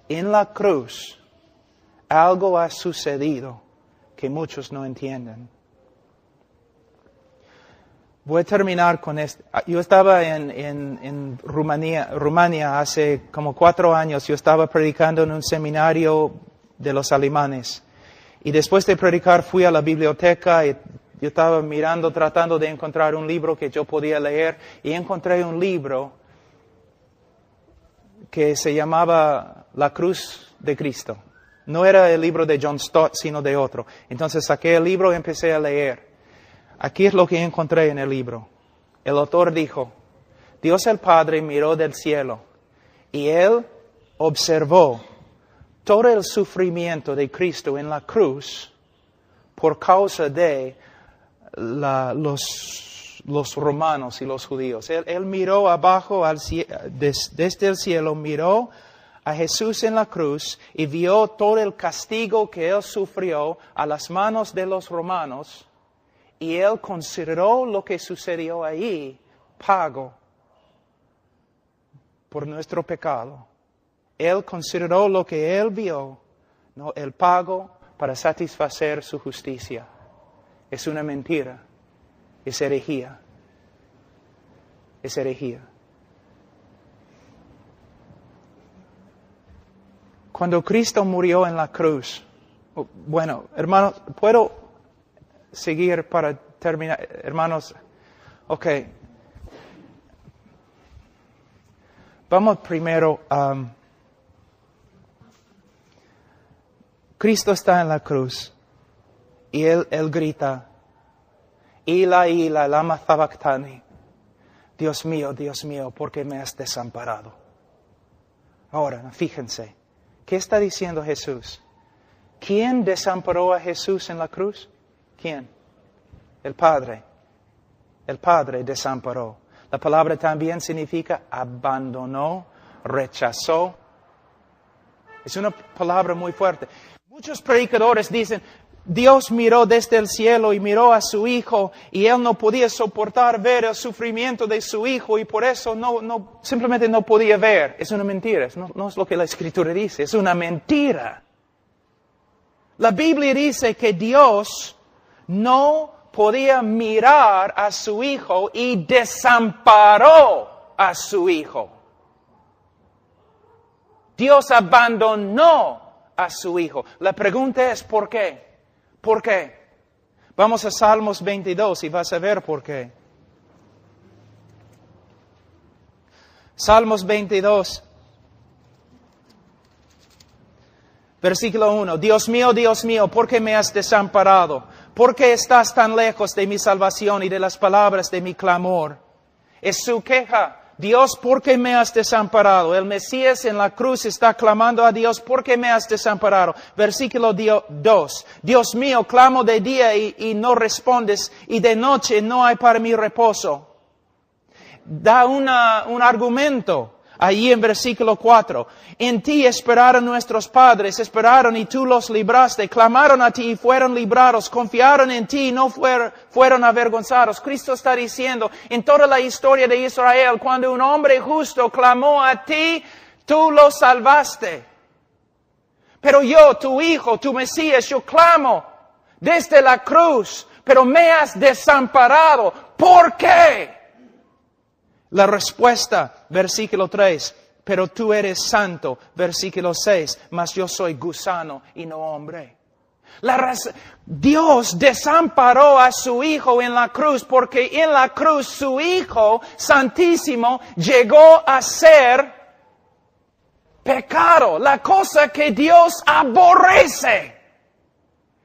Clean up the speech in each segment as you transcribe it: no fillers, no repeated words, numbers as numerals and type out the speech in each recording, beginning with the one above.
en la cruz, algo ha sucedido que muchos no entienden. Voy a terminar con esto. Yo estaba en Rumania hace como 4 años. Yo estaba predicando en un seminario de los alemanes. Y después de predicar fui a la biblioteca y yo estaba mirando, tratando de encontrar un libro que yo podía leer. Y encontré un libro que se llamaba La Cruz de Cristo. No era el libro de John Stott, sino de otro. Entonces saqué el libro y empecé a leer. Aquí es lo que encontré en el libro. El autor dijo, Dios el Padre miró del cielo y Él observó todo el sufrimiento de Cristo en la cruz por causa de los romanos y los judíos. Él miró abajo, desde el cielo, miró a Jesús en la cruz y vio todo el castigo que Él sufrió a las manos de los romanos. Y Él consideró lo que sucedió ahí, pago por nuestro pecado. Él consideró lo que Él vio, ¿no? El pago para satisfacer su justicia. Es una mentira, es herejía. Es herejía. Cuando Cristo murió en la cruz, bueno, hermanos, ¿puedo seguir para terminar? Hermanos, ok. Vamos primero Cristo está en la cruz y Él grita, Ila, lama sabactani. Dios mío, ¿por qué me has desamparado? Ahora, fíjense, ¿qué está diciendo Jesús? ¿Quién desamparó a Jesús en la cruz? ¿Quién? El Padre. El Padre desamparó. La palabra también significa abandonó, rechazó. Es una palabra muy fuerte. Muchos predicadores dicen, Dios miró desde el cielo y miró a su Hijo y Él no podía soportar ver el sufrimiento de su Hijo y por eso simplemente no podía ver. Es una mentira, no es lo que la Escritura dice, es una mentira. La Biblia dice que Dios no podía mirar a su Hijo y desamparó a su Hijo. Dios abandonó a su Hijo. La pregunta es, ¿por qué? ¿Por qué? Vamos a Salmos 22 y vas a ver por qué. Salmos 22, versículo 1. Dios mío, ¿por qué me has desamparado? ¿Por qué estás tan lejos de mi salvación y de las palabras de mi clamor? Es su queja. Dios, ¿por qué me has desamparado? El Mesías en la cruz está clamando a Dios, ¿por qué me has desamparado? Versículo 2. Dios mío, clamo de día y no respondes, y de noche no hay para mí reposo. Da un argumento allí en versículo 4. En ti esperaron nuestros padres, esperaron y tú los libraste, clamaron a ti y fueron librados, confiaron en ti y no fueron avergonzados. Cristo está diciendo, en toda la historia de Israel, cuando un hombre justo clamó a ti, tú lo salvaste. Pero yo, tu Hijo, tu Mesías, yo clamo desde la cruz, pero me has desamparado. ¿Por qué? La respuesta, versículo 3, pero tú eres santo, versículo 6, mas yo soy gusano y no hombre. Dios desamparó a su Hijo en la cruz porque en la cruz su Hijo santísimo llegó a ser pecado, la cosa que Dios aborrece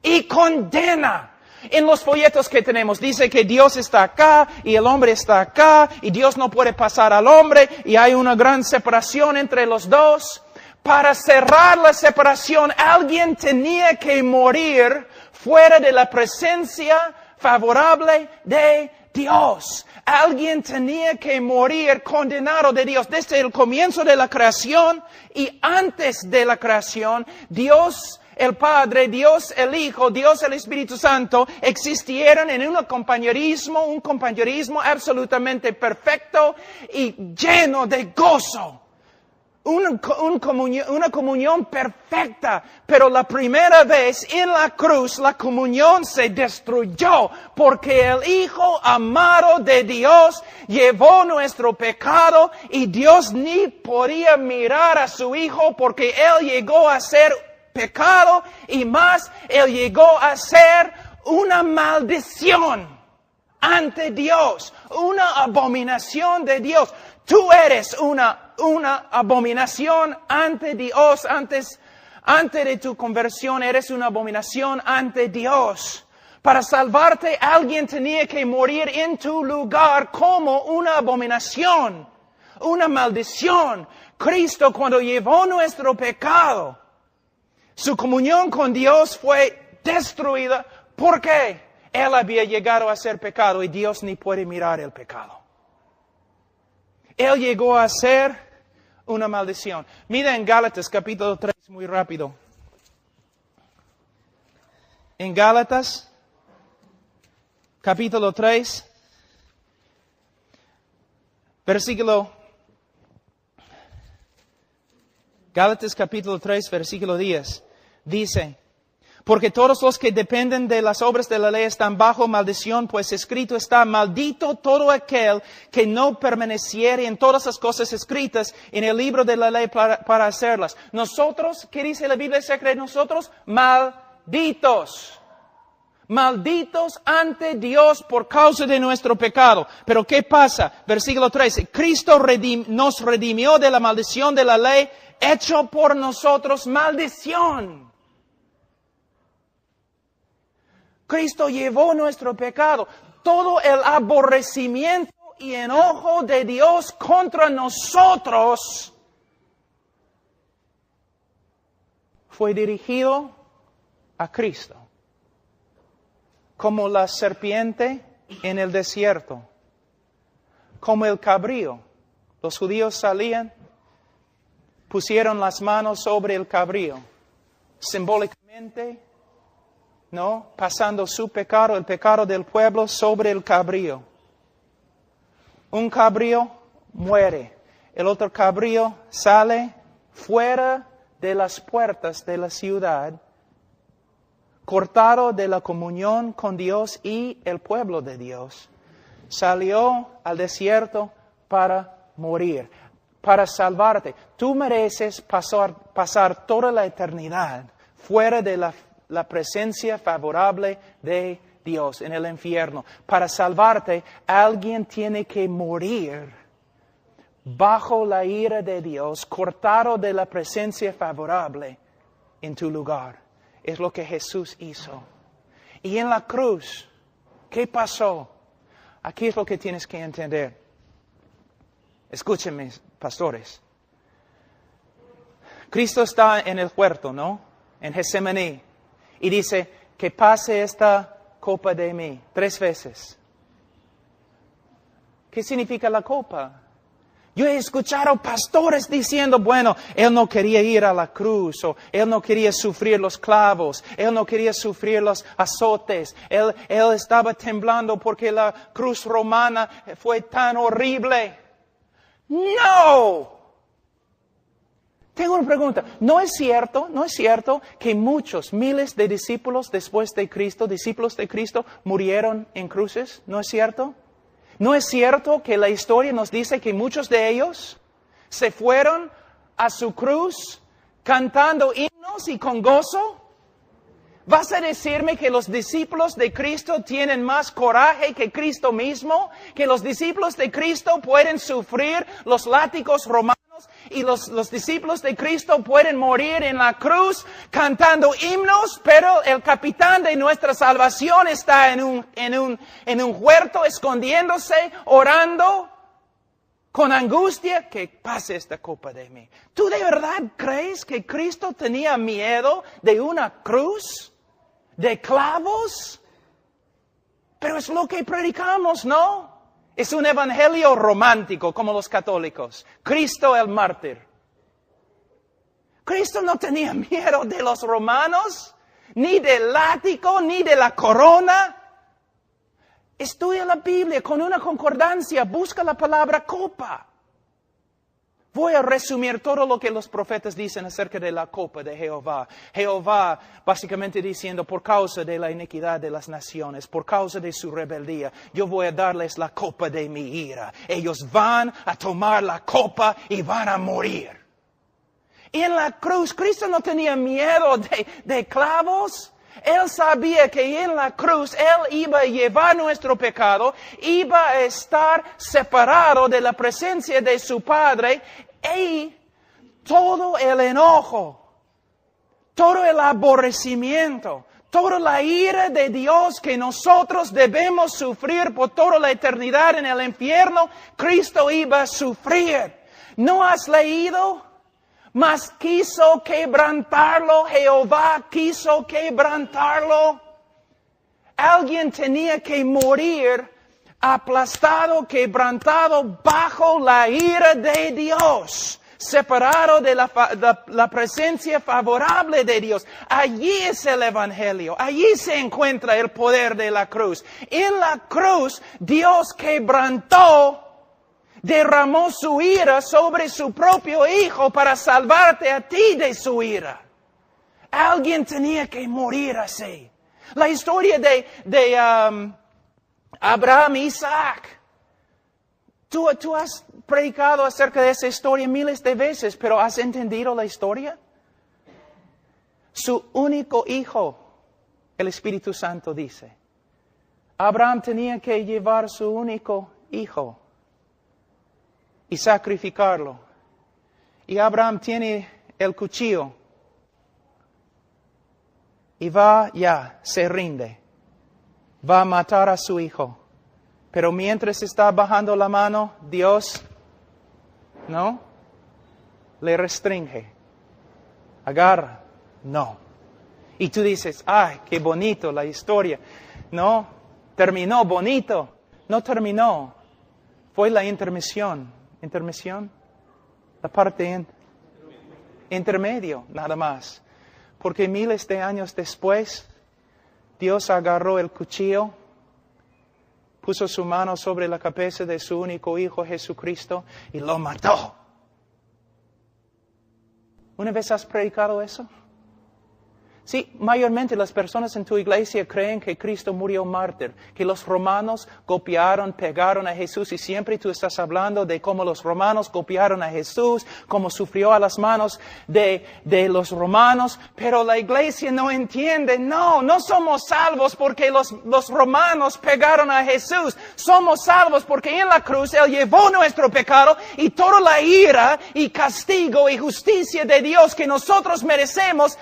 y condena. En los folletos que tenemos dice que Dios está acá y el hombre está acá y Dios no puede pasar al hombre y hay una gran separación entre los dos. Para cerrar la separación, alguien tenía que morir fuera de la presencia favorable de Dios. Alguien tenía que morir condenado de Dios. Desde el comienzo de la creación y antes de la creación, Dios el Padre, Dios el Hijo, Dios el Espíritu Santo existieron en un compañerismo absolutamente perfecto y lleno de gozo. una comunión perfecta, pero la primera vez en la cruz la comunión se destruyó porque el Hijo amado de Dios llevó nuestro pecado y Dios ni podía mirar a su Hijo porque Él llegó a ser pecado y más, Él llegó a ser una maldición ante Dios, una abominación de Dios. Tú eres una abominación ante Dios. Antes de tu conversión eres una abominación ante Dios. Para salvarte alguien tenía que morir en tu lugar como una abominación, una maldición. Cristo cuando llevó nuestro pecado, su comunión con Dios fue destruida. ¿Por qué? Él había llegado a ser pecado y Dios ni puede mirar el pecado. Él llegó a ser una maldición. Mira en Gálatas capítulo 3, muy rápido. En Gálatas capítulo 3, Gálatas capítulo 3, versículo 10, dice: porque todos los que dependen de las obras de la ley están bajo maldición, pues escrito está: maldito todo aquel que no permaneciere en todas las cosas escritas en el libro de la ley para hacerlas. Nosotros, ¿qué dice la Biblia acerca de nosotros? Malditos. Malditos ante Dios por causa de nuestro pecado. Pero ¿qué pasa? Versículo 13. Cristo nos redimió de la maldición de la ley, hecho por nosotros maldición. Cristo llevó nuestro pecado. Todo el aborrecimiento y enojo de Dios contra nosotros fue dirigido a Cristo. Como la serpiente en el desierto. Como el cabrío. Los judíos salían, pusieron las manos sobre el cabrío. Simbólicamente, ¿no? Pasando su pecado, el pecado del pueblo, sobre el cabrío. Un cabrío muere. El otro cabrío sale fuera de las puertas de la ciudad, cortado de la comunión con Dios y el pueblo de Dios. Salió al desierto para morir, para salvarte. Tú mereces pasar toda la eternidad fuera de la presencia favorable de Dios en el infierno. Para salvarte, alguien tiene que morir bajo la ira de Dios, cortado de la presencia favorable en tu lugar. Es lo que Jesús hizo. Y en la cruz, ¿qué pasó? Aquí es lo que tienes que entender. Escúchenme, pastores. Cristo está en el huerto, ¿no? En Getsemaní. Y dice, que pase esta copa de mí 3 veces. ¿Qué significa la copa? Yo he escuchado pastores diciendo, bueno, Él no quería ir a la cruz, o Él no quería sufrir los clavos, Él no quería sufrir los azotes, Él estaba temblando porque la cruz romana fue tan horrible. ¡No! Tengo una pregunta. ¿No es cierto que muchos, miles de discípulos después de Cristo, discípulos de Cristo, murieron en cruces? ¿No es cierto? ¿No es cierto que la historia nos dice que muchos de ellos se fueron a su cruz cantando himnos y con gozo? ¿Vas a decirme que los discípulos de Cristo tienen más coraje que Cristo mismo? ¿Que los discípulos de Cristo pueden sufrir los látigos romanos y los discípulos de Cristo pueden morir en la cruz cantando himnos? Pero el capitán de nuestra salvación está en un huerto escondiéndose, orando con angustia, que pase esta copa de mí. ¿Tú de verdad crees que Cristo tenía miedo de una cruz? ¿De clavos? Pero es lo que predicamos, ¿no? Es un evangelio romántico como los católicos. Cristo el mártir. Cristo no tenía miedo de los romanos, ni del látigo, ni de la corona. Estudia la Biblia con una concordancia, busca la palabra copa. Voy a resumir todo lo que los profetas dicen acerca de la copa de Jehová. Jehová básicamente diciendo, por causa de la iniquidad de las naciones, por causa de su rebeldía, yo voy a darles la copa de mi ira. Ellos van a tomar la copa y van a morir. Y en la cruz, Cristo no tenía miedo de clavos. Él sabía que en la cruz Él iba a llevar nuestro pecado, iba a estar separado de la presencia de su Padre y todo el enojo, todo el aborrecimiento, toda la ira de Dios que nosotros debemos sufrir por toda la eternidad en el infierno, Cristo iba a sufrir. ¿No has leído? Mas quiso quebrantarlo, Jehová quiso quebrantarlo. Alguien tenía que morir aplastado, quebrantado bajo la ira de Dios, separado de la presencia favorable de Dios. Allí es el Evangelio, allí se encuentra el poder de la cruz. En la cruz Dios quebrantó, derramó su ira sobre su propio Hijo para salvarte a ti de su ira. Alguien tenía que morir así. La historia de Abraham e Isaac. Tú has predicado acerca de esa historia miles de veces, pero ¿has entendido la historia? Su único hijo, el Espíritu Santo dice. Abraham tenía que llevar su único hijo y sacrificarlo. Y Abraham tiene el cuchillo. Y se rinde. Va a matar a su hijo. Pero mientras está bajando la mano, Dios, ¿no? Le restringe. Agarra. No. Y tú dices, ay, qué bonito la historia. No, terminó bonito. No terminó. Fue la intermisión. ¿Intermisión? La parte intermedio, nada más. Porque miles de años después, Dios agarró el cuchillo, puso su mano sobre la cabeza de su único Hijo Jesucristo y lo mató. ¿Una vez has predicado eso? Sí, mayormente las personas en tu iglesia creen que Cristo murió mártir, que los romanos golpearon, pegaron a Jesús y siempre tú estás hablando de cómo los romanos golpearon a Jesús, cómo sufrió a las manos de los romanos, pero la iglesia no entiende, no somos salvos porque los romanos pegaron a Jesús, somos salvos porque en la cruz Él llevó nuestro pecado y toda la ira y castigo y justicia de Dios que nosotros merecemos.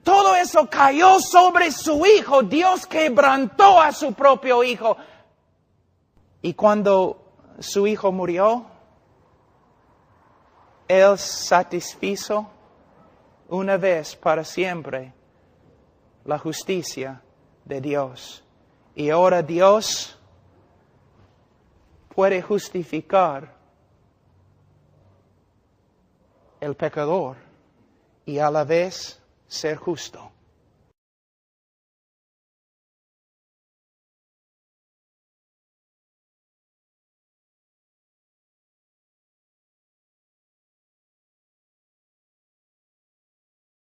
Todo eso cayó sobre su Hijo. Dios quebrantó a su propio Hijo. Y cuando su Hijo murió, Él satisfizo una vez para siempre la justicia de Dios. Y ahora Dios puede justificar el pecador y a la vez ser justo.